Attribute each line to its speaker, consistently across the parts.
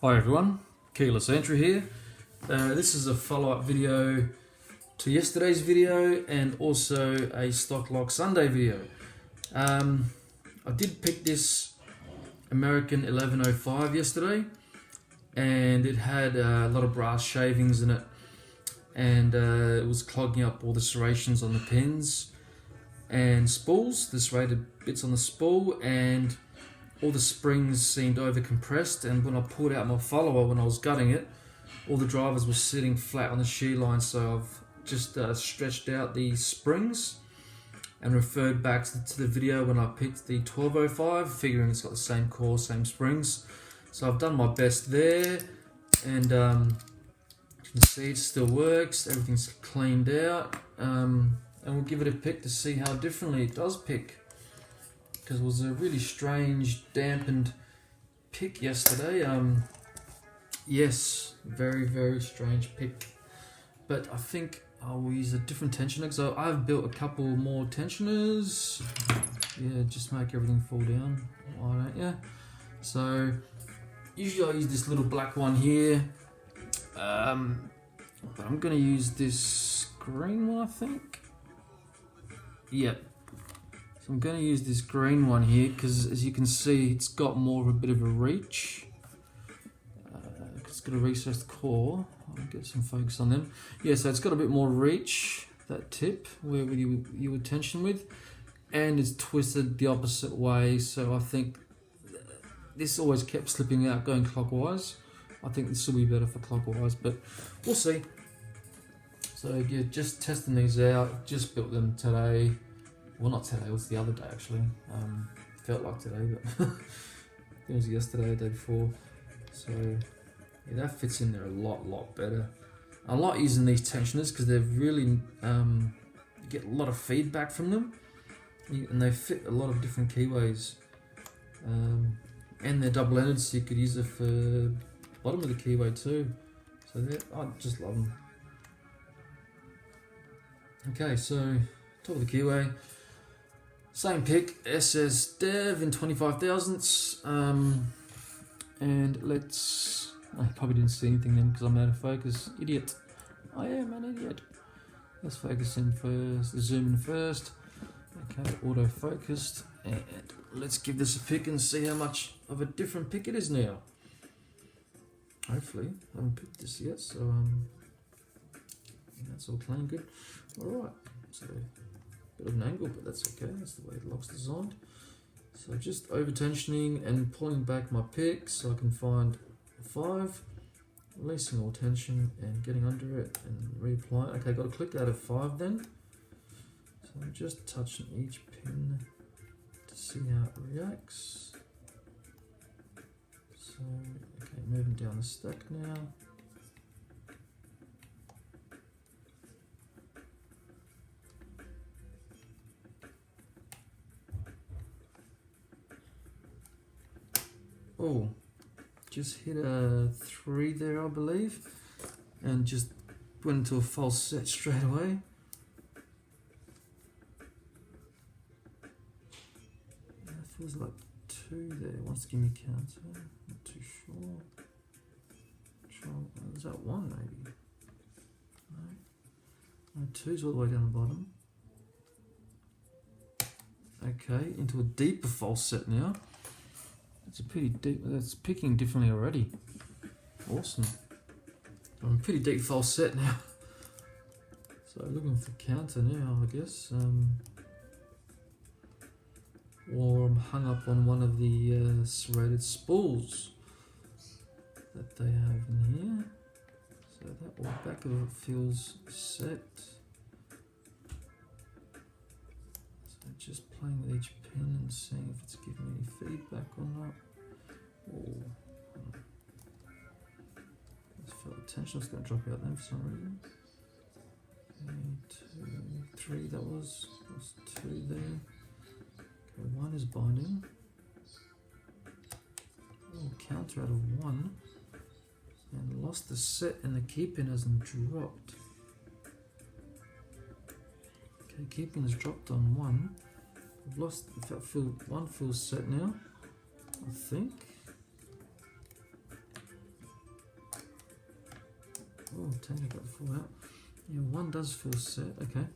Speaker 1: Hi everyone, Keyless Entry here. This is a follow-up video to yesterday's video and also a StockLockSunday video. I did pick this American 1105 yesterday and it had a lot of brass shavings in it, and it was clogging up all the serrations on the pins and spools, the serrated bits on the spool, and all the springs seemed over compressed, and when I pulled out my follower when I was gutting it, all the drivers were sitting flat on the shear line, so I've just stretched out the springs and referred back to the video when I picked the 1205, figuring it's got the same core, same springs. So I've done my best there, and you can see it still works, everything's cleaned out, and we'll give it a pick to see how differently it does pick. Because it was a really strange dampened pick yesterday. Yes, very strange pick. But I think I will use a different tensioner. So I've built a couple more tensioners. Yeah, just make everything fall down. Why don't you? So usually I use this little black one here. But I'm gonna use this green one, I think. Yep. I'm going to use this green one here because, as you can see, it's got more of a bit of a reach. It's got a recessed core. I'll get some focus on them. Yeah, so it's got a bit more reach, that tip, where you would tension with, and it's twisted the opposite way. So I think this always kept slipping out going clockwise. I think this will be better for clockwise, but we'll see. So yeah, just testing these out. Just built them today. Well, not today, it was the other day actually. Felt like today, but it was yesterday, the day before. So yeah, that fits in there a lot better. I like using these tensioners because they're really, you get a lot of feedback from them, and they fit a lot of different keyways. And they're double-ended, so you could use it for the bottom of the keyway too. So I just love them. Okay, so top of the keyway. Same pick, SS Dev in 25 thousandths, and let's, I probably didn't see anything then because I'm out of focus, idiot, I am an idiot. Let's focus in first, zoom in first, okay, auto focused, and let's give this a pick and see how much of a different pick it is now. Hopefully, I haven't picked this yet, so that's all clean, good. Alright, so bit of an angle, but that's okay, that's the way the lock's designed. So just over tensioning and pulling back my pick so I can find 5, releasing all tension and getting under it and reapply. Okay, got to click out of 5 then. So I'm just touching each pin to see how it reacts. So, okay, moving down the stack now. Oh, just hit a 3 there, I believe, and just went into a false set straight away. That feels like 2 there. Wants to give me a counter. Not too sure. Is that 1 maybe? No. 2's all the way down the bottom. Okay, into a deeper false set now. It's a pretty deep, that's picking differently already. Awesome. I'm a pretty deep false set now. So looking for counter now, I guess. Or I'm hung up on one of the serrated spools that they have in here. So that all back of it feels set. So just playing with each pin and seeing if it's giving me any feedback or not. Oh, I felt the tension was going to drop out then for some reason. Okay, 2, 3, that was 2 there. Okay, 1 is binding. Oh, counter out of 1. And lost the set, and the key pin hasn't dropped. Okay, key pin has dropped on 1. I've lost, one full set now, I think. Oh, tank, I got the fall out. Yeah, one does feel set, okay.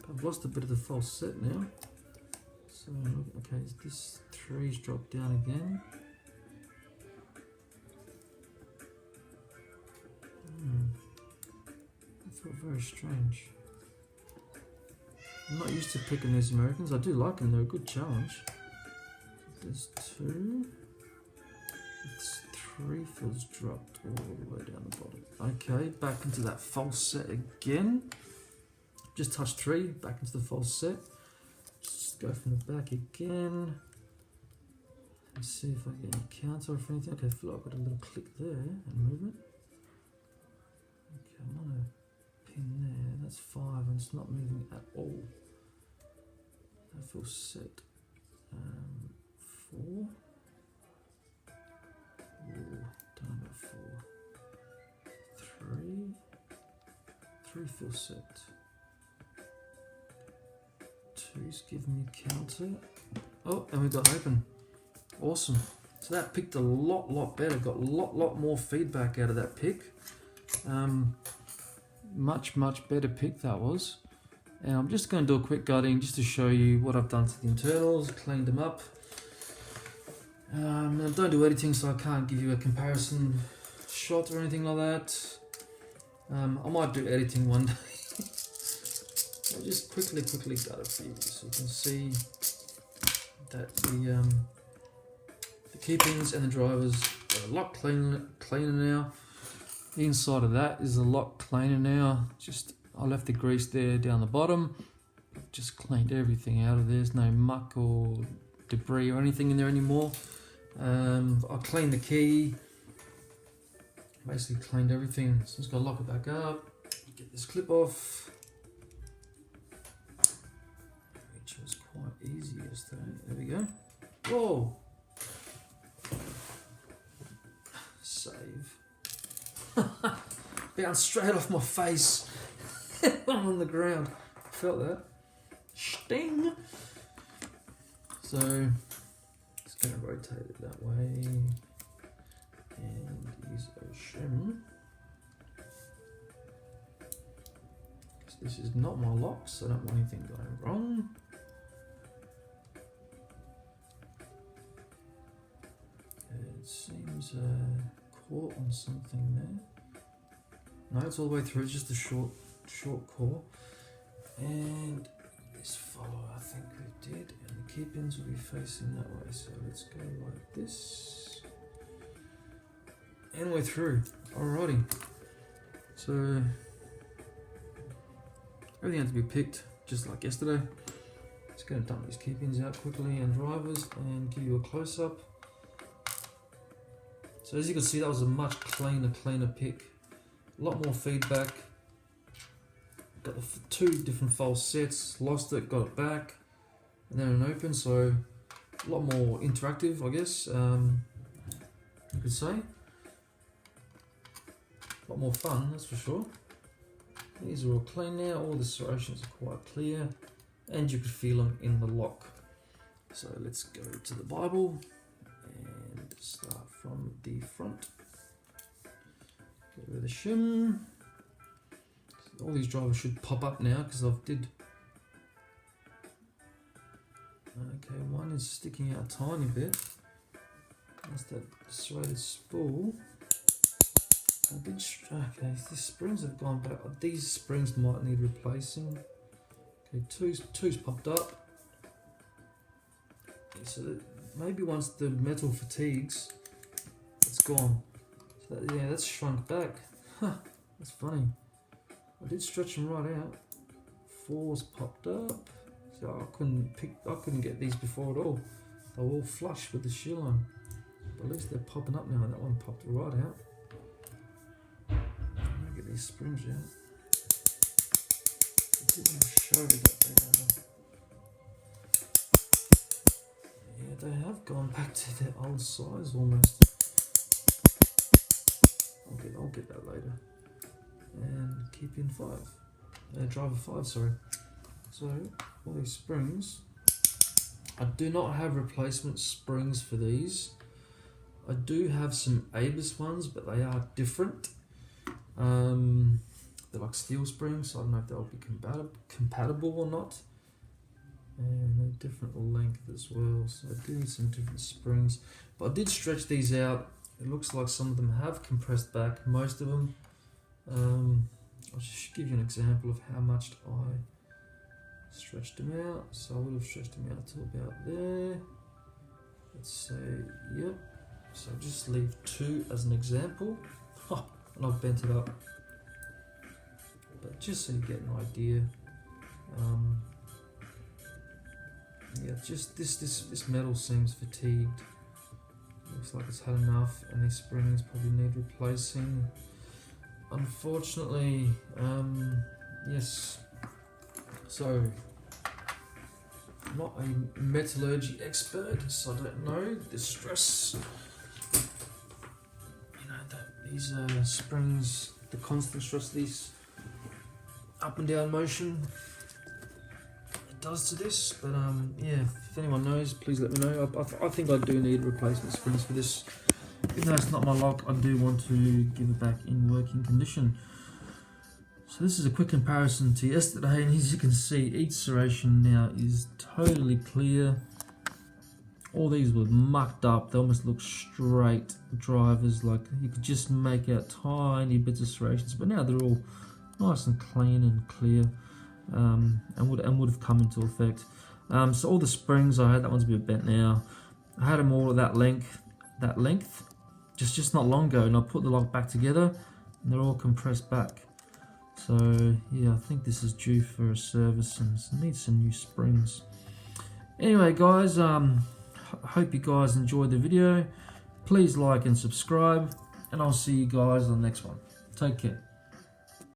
Speaker 1: I've lost a bit of the false set now. So, okay, this 3's dropped down again. That felt very strange. I'm not used to picking these Americans. I do like them, they're a good challenge. There's 2. It's 3 feels dropped all the way down the bottom. Okay, back into that false set again. Just touched 3, back into the false set. Just go from the back again. Let's see if I get any counter or anything. Okay, I feel like I've got a little click there and movement. Okay, I'm on a pin there. That's 5 and it's not moving at all. That feels set. 4. Ooh, don't know about 4. 3. 3 feels set. 2's giving me counter. Oh, and we got open. Awesome. So that picked a lot better. Got a lot more feedback out of that pick. Much better pick that was. And I'm just going to do a quick gutting just to show you what I've done to the internals. Cleaned them up. I don't do editing, so I can't give you a comparison shot or anything like that. I might do editing one day. I'll just quickly gut it for you so you can see that the key-pins and the drivers are a lot cleaner now. The inside of that is a lot cleaner now. Just I left the grease there down the bottom. Just cleaned everything out of there. There's no muck or debris or anything in there anymore. I cleaned the key. Basically cleaned everything. So I'm just gonna lock it back up. Get this clip off. Which was quite easy yesterday. There we go. Whoa! Save. Bounced straight off my face. I'm on the ground. Felt that. Sting! So, just going to rotate it that way. And use a shim. Because this is not my lock, so I don't want anything going wrong. It seems caught on something there. No, it's all the way through, it's just a short core. And this follow, I think we did, and the key-pins will be facing that way, so let's go like this. And we're through. Alrighty. So, everything had to be picked, just like yesterday. Just going to dump these key-pins out quickly and drivers and give you a close-up. So as you can see, that was a much cleaner pick. A lot more feedback. Got the 2 different false sets, lost it, got it back, and then an open, so a lot more interactive, I guess, you could say. A lot more fun, that's for sure. These are all clean now, all the serrations are quite clear, and you could feel them in the lock. So let's go to the Bible and start from the front. Get rid of the shim. All these drivers should pop up now because I've did. Okay, one is sticking out a tiny bit. That's that serrated spool. I did. Okay, these springs have gone back. These springs might need replacing. Okay, two's popped up. So that maybe once the metal fatigues, it's gone. So that, yeah, that's shrunk back. Huh, that's funny. I did stretch them right out. 4's popped up. So I couldn't get these before at all. They were all flush with the shear line. But at least they're popping up now, and that one popped right out. I'm gonna get these springs out. I didn't show you that yeah, they have gone back to their old size almost. I'll get that later. And keep in 5. Driver 5, sorry. So, all these springs. I do not have replacement springs for these. I do have some ABUS ones, but they are different. They're like steel springs, so I don't know if they'll be compatible or not. And they're different length as well, so I do need some different springs. But I did stretch these out. It looks like some of them have compressed back, most of them. I'll just give you an example of how much I stretched them out. So I would have stretched them out to about there. Let's say, yep. So just leave 2 as an example. Oh, and I've bent it up. But just so you get an idea. Yeah, just this metal seems fatigued. Looks like it's had enough, and these springs probably need replacing. Unfortunately, yes. So, I'm not a metallurgy expert, so I don't know the stress. You know that these springs, the constant stress, these up and down motion, it does to this. But yeah, if anyone knows, please let me know. I think I do need replacement springs for this. Even though it's not my lock, I do want to give it back in working condition. So this is a quick comparison to yesterday, and as you can see, each serration now is totally clear. All these were mucked up, they almost look straight drivers, like you could just make out tiny bits of serrations, but now they're all nice and clean and clear, and would have come into effect. So all the springs I had, that one's a bit bent now. I had them all at that length, just not long ago, and I put the lock back together, and they're all compressed back. So yeah, I think this is due for a service and needs some new springs. Anyway, guys, hope you guys enjoyed the video. Please like and subscribe, and I'll see you guys on the next one. Take care.